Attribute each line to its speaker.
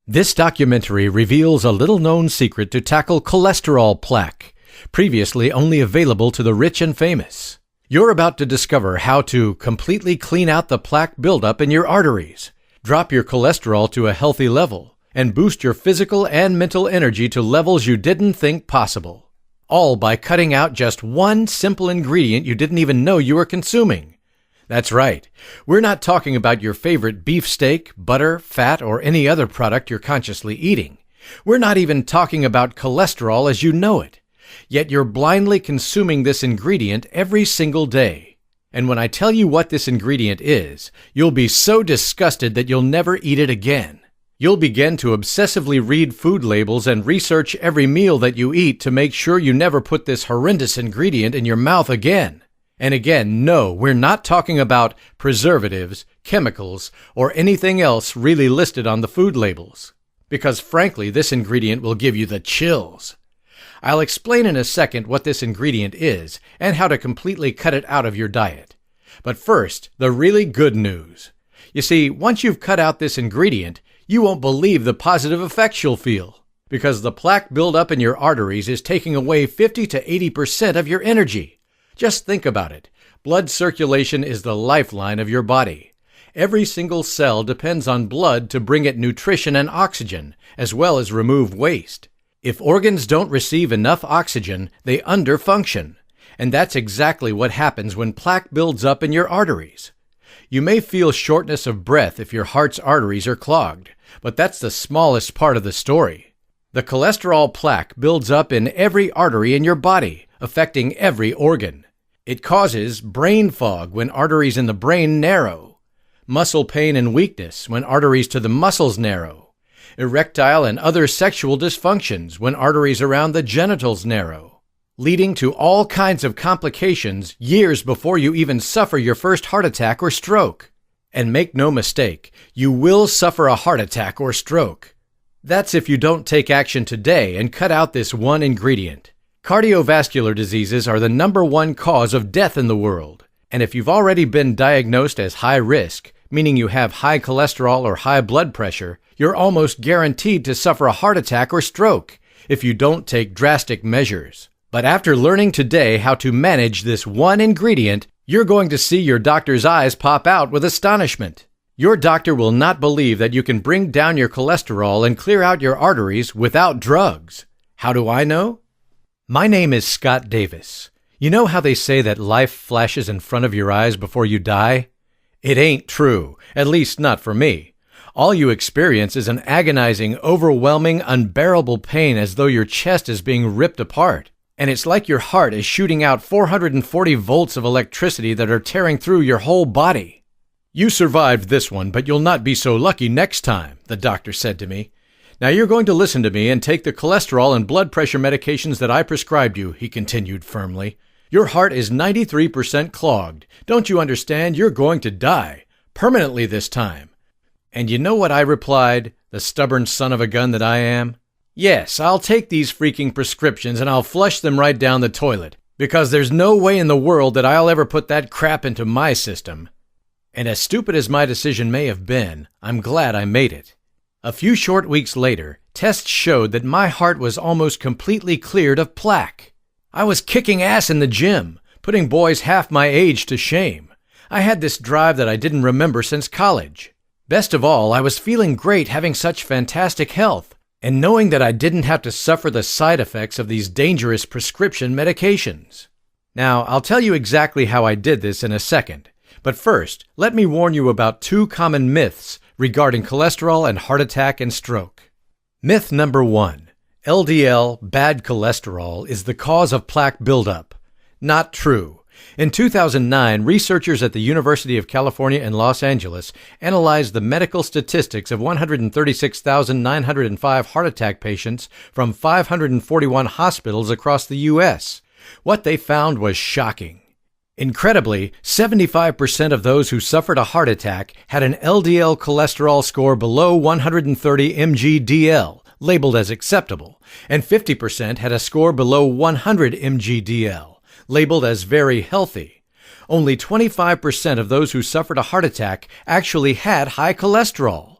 Speaker 1: This documentary reveals a little-known secret to tackle cholesterol plaque, previously only available to the rich and famous. You're about to discover how to completely clean out the plaque buildup in your arteries, drop your cholesterol to a healthy level, and boost your physical and mental energy to levels you didn't think possible. All by cutting out just one simple ingredient you didn't even know you were consuming. That's right. We're not talking about your favorite beefsteak, butter, fat, or any other product you're consciously eating. We're not even talking about cholesterol as you know it. Yet you're blindly consuming this ingredient every single day. And when I tell you what this ingredient is, you'll be so disgusted that you'll never eat it again. You'll begin to obsessively read food labels and research every meal that you eat to make sure you never put this horrendous ingredient in your mouth again. And again, no, we're not talking about preservatives, chemicals, or anything else really listed on the food labels. Because frankly, this ingredient will give you the chills. I'll explain in a second what this ingredient is and how to completely cut it out of your diet. But first, the really good news. You see, once you've cut out this ingredient, you won't believe the positive effects you'll feel. Because the plaque buildup in your arteries is taking away 50 to 80% of your energy. Just think about it. Blood circulation is the lifeline of your body. Every single cell depends on blood to bring it nutrition and oxygen, as well as remove waste. If organs don't receive enough oxygen, they underfunction. And that's exactly what happens when plaque builds up in your arteries. You may feel shortness of breath if your heart's arteries are clogged, but that's the smallest part of the story. The cholesterol plaque builds up in every artery in your body, affecting every organ. It causes brain fog when arteries in the brain narrow, muscle pain and weakness when arteries to the muscles narrow, erectile and other sexual dysfunctions when arteries around the genitals narrow, leading to all kinds of complications years before you even suffer your first heart attack or stroke. And make no mistake, you will suffer a heart attack or stroke. That's if you don't take action today and cut out this one ingredient. Cardiovascular diseases are the #1 cause of death in the world. And if you've already been diagnosed as high risk, meaning you have high cholesterol or high blood pressure, you're almost guaranteed to suffer a heart attack or stroke if you don't take drastic measures. But after learning today how to manage this one ingredient, you're going to see your doctor's eyes pop out with astonishment. Your doctor will not believe that you can bring down your cholesterol and clear out your arteries without drugs. How do I know? My name is Scott Davis. You know how they say that life flashes in front of your eyes before you die? It ain't true, at least not for me. All you experience is an agonizing, overwhelming, unbearable pain as though your chest is being ripped apart. And it's like your heart is shooting out 440 volts of electricity that are tearing through your whole body. You survived this one, but you'll not be so lucky next time, the doctor said to me. Now you're going to listen to me and take the cholesterol and blood pressure medications that I prescribed you, he continued firmly. Your heart is 93% clogged. Don't you understand? You're going to die. Permanently this time. And you know what I replied, the stubborn son of a gun that I am? Yes, I'll take these freaking prescriptions and I'll flush them right down the toilet, because there's no way in the world that I'll ever put that crap into my system. And as stupid as my decision may have been, I'm glad I made it. A few short weeks later, tests showed that my heart was almost completely cleared of plaque. I was kicking ass in the gym, putting boys half my age to shame. I had this drive that I didn't remember since college. Best of all, I was feeling great having such fantastic health, and knowing that I didn't have to suffer the side effects of these dangerous prescription medications. Now, I'll tell you exactly how I did this in a second. But first, let me warn you about 2 common myths regarding cholesterol and heart attack and stroke. Myth number 1. LDL, bad cholesterol, is the cause of plaque buildup. Not true. In 2009, researchers at the University of California in Los Angeles analyzed the medical statistics of 136,905 heart attack patients from 541 hospitals across the U.S. What they found was shocking. Incredibly, 75% of those who suffered a heart attack had an LDL cholesterol score below 130 mg/dl, labeled as acceptable, and 50% had a score below 100 mg/dl, labeled as very healthy. Only 25% of those who suffered a heart attack actually had high cholesterol.